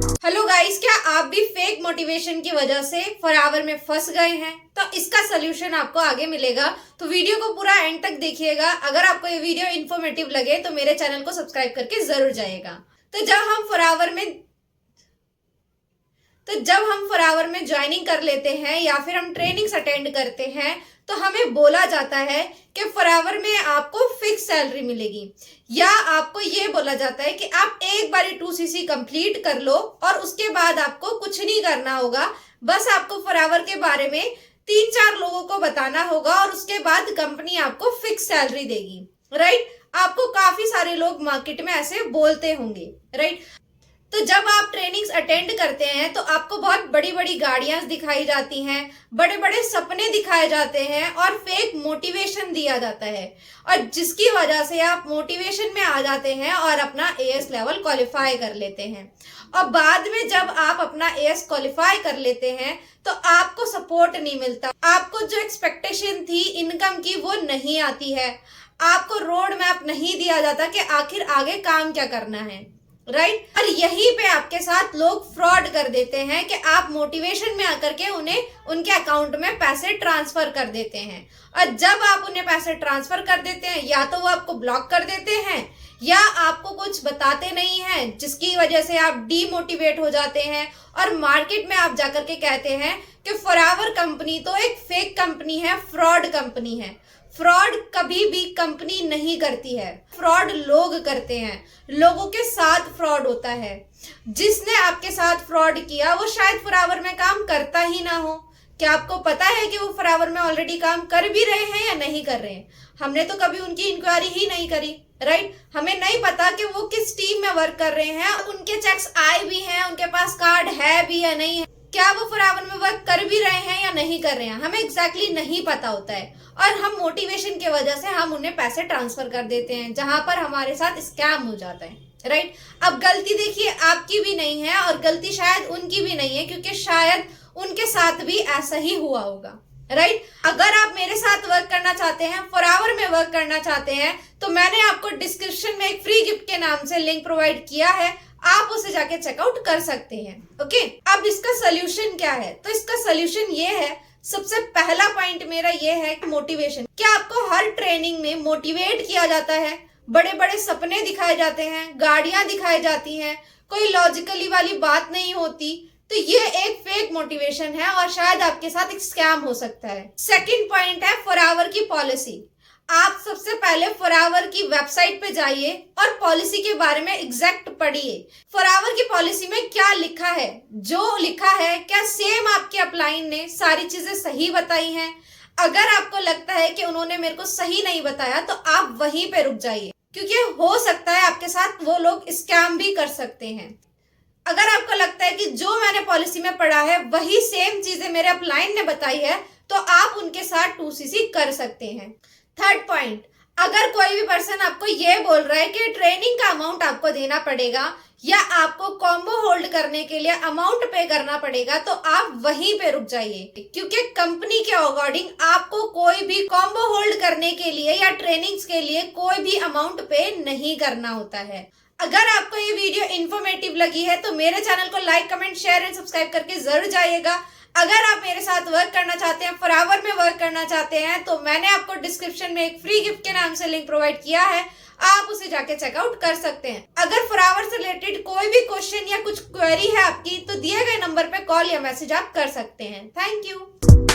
Hello guys, क्या आप भी फेक मोटिवेशन की वजह से फॉरएवर में फंस गए हैं? तो इसका सोल्यूशन आपको आगे मिलेगा, तो वीडियो को पूरा एंड तक देखिएगा। अगर आपको ये वीडियो इन्फॉर्मेटिव लगे तो मेरे चैनल को सब्सक्राइब करके जरूर जाइएगा। तो जब हम फॉरएवर में ज्वाइनिंग कर लेते हैं या फिर हम ट्रेनिंग्स अटेंड करते हैं तो हमें बोला जाता है कि फॉरएवर में आपको फिक्स सैलरी मिलेगी, या आपको ये बोला जाता है कि आप एक बारी 2cc कंप्लीट कर लो और उसके बाद आपको कुछ नहीं करना होगा। बस आपको फॉरएवर के बारे में 3-4 लोगों को बताना होगा और उसके बाद कंपनी आपको फिक्स सैलरी देगी। राइट? आपको काफी सारे लोग मार्केट में ऐसे बोलते होंगे। राइट? तो जब आप ट्रेनिंग्स अटेंड करते हैं तो आपको बहुत बड़ी बड़ी गाड़ियां दिखाई जाती हैं, बड़े बड़े सपने दिखाए जाते हैं और फेक मोटिवेशन दिया जाता है, और जिसकी वजह से आप मोटिवेशन में आ जाते हैं और अपना एएस लेवल क्वालिफाई कर लेते हैं। और बाद में जब आप अपना एएस क्वालिफाई कर लेते हैं तो आपको सपोर्ट नहीं मिलता, आपको जो एक्सपेक्टेशन थी इनकम की वो नहीं आती है, आपको रोड मैप नहीं दिया जाता कि आखिर आगे काम क्या करना है। राइट? और यहीं पे आपके साथ लोग फ्रॉड कर देते हैं कि आप मोटिवेशन में आकर के उन्हें उनके अकाउंट में पैसे ट्रांसफर कर देते हैं, और जब आप उन्हें पैसे ट्रांसफर कर देते हैं या तो वो आपको ब्लॉक कर देते हैं या आपको कुछ बताते नहीं हैं, जिसकी वजह से आप डीमोटिवेट हो जाते हैं और मार्केट में आप जाकर के कहते हैं कि फॉरएवर कंपनी तो एक फेक कंपनी है, फ्रॉड कंपनी है। फ्रॉड कभी भी कंपनी नहीं करती है, फ्रॉड लोग करते हैं, लोगों के साथ फ्रॉड होता है। जिसने आपके साथ फ्रॉड किया वो शायद फॉरएवर में काम करता ही ना हो। क्या आपको पता है कि वो फॉरएवर में ऑलरेडी काम कर भी रहे हैं या नहीं कर रहे हैं? हमने तो कभी उनकी इंक्वायरी ही नहीं करी। राइट? हमें नहीं पता कि वो किस टीम में वर्क कर रहे हैं, उनके चेक्स आए भी हैं, उनके पास कार्ड है भी या नहीं है, क्या वो फॉरएवर में वर्क कर भी रहे हैं या नहीं कर रहे हैं, हमें एग्जैक्टली नहीं पता होता है। और हम मोटिवेशन की वजह से हम उन्हें पैसे ट्रांसफर कर देते हैं, जहां पर हमारे साथ स्कैम हो जाता है। राइट? अब गलती देखिए आपकी भी नहीं है और गलती शायद उनकी भी नहीं है, क्योंकि शायद उनके साथ भी ऐसा ही हुआ होगा। राइट? अगर आप मेरे साथ वर्क करना चाहते हैं, फॉरएवर में वर्क करना चाहते हैं, तो मैंने आपको डिस्क्रिप्शन में एक फ्री गिफ्ट के नाम से लिंक प्रोवाइड किया है, आप उसे जाके चेकआउट कर सकते हैं। ओके? अब इसका सोल्यूशन क्या है? तो इसका सोल्यूशन ये है, सबसे पहला पॉइंट मेरा ये है कि मोटिवेशन। क्या आपको हर ट्रेनिंग में मोटिवेट किया जाता है? बड़े बड़े सपने दिखाए जाते हैं, गाड़ियां दिखाई जाती हैं, कोई लॉजिकली वाली बात नहीं होती, तो ये एक फेक मोटिवेशन है और शायद आपके साथ एक स्कैम हो सकता है। सेकंड पॉइंट है फॉरएवर की पॉलिसी। आप सबसे पहले फॉरएवर की वेबसाइट पे जाइए और पॉलिसी के बारे में एग्जैक्ट पढ़िए। फॉरएवर की पॉलिसी में क्या लिखा है, जो लिखा है क्या सेम आपके अपलाइन ने सारी चीजें सही बताई हैं? अगर आपको लगता है कि उन्होंने मेरे को सही नहीं बताया तो आप वहीं पे रुक जाइए, क्योंकि हो सकता है आपके साथ वो लोग स्कैम भी कर सकते हैं। अगर आपको लगता है कि जो मैंने पॉलिसी में पढ़ा है वही सेम चीजें मेरे अपलाइन ने बताई है, तो आप उनके साथ 2cc कर सकते हैं। थर्ड पॉइंट, अगर कोई भी पर्सन आपको ये बोल रहा है कि ट्रेनिंग का अमाउंट आपको देना पड़ेगा या आपको कॉम्बो होल्ड करने के लिए अमाउंट पे करना पड़ेगा, तो आप वहीं पे रुक जाइए, क्योंकि कंपनी के अकॉर्डिंग आपको कोई भी कॉम्बो होल्ड करने के लिए या ट्रेनिंग्स के लिए कोई भी अमाउंट पे नहीं करना होता है। अगर आपको ये वीडियो इन्फॉर्मेटिव लगी है तो मेरे चैनल को like, comment, share and subscribe करके जरूर जाइएगा। अगर आप मेरे साथ वर्क करना चाहते हैं, फॉरएवर में वर्क करना चाहते हैं, तो मैंने आपको डिस्क्रिप्शन में एक फ्री गिफ्ट के नाम से लिंक प्रोवाइड किया है, आप उसे जाके चेकआउट कर सकते हैं। अगर फॉरएवर से रिलेटेड कोई भी क्वेश्चन या कुछ क्वेरी है आपकी, तो दिए गए नंबर पे कॉल या मैसेज आप कर सकते हैं। Thank you.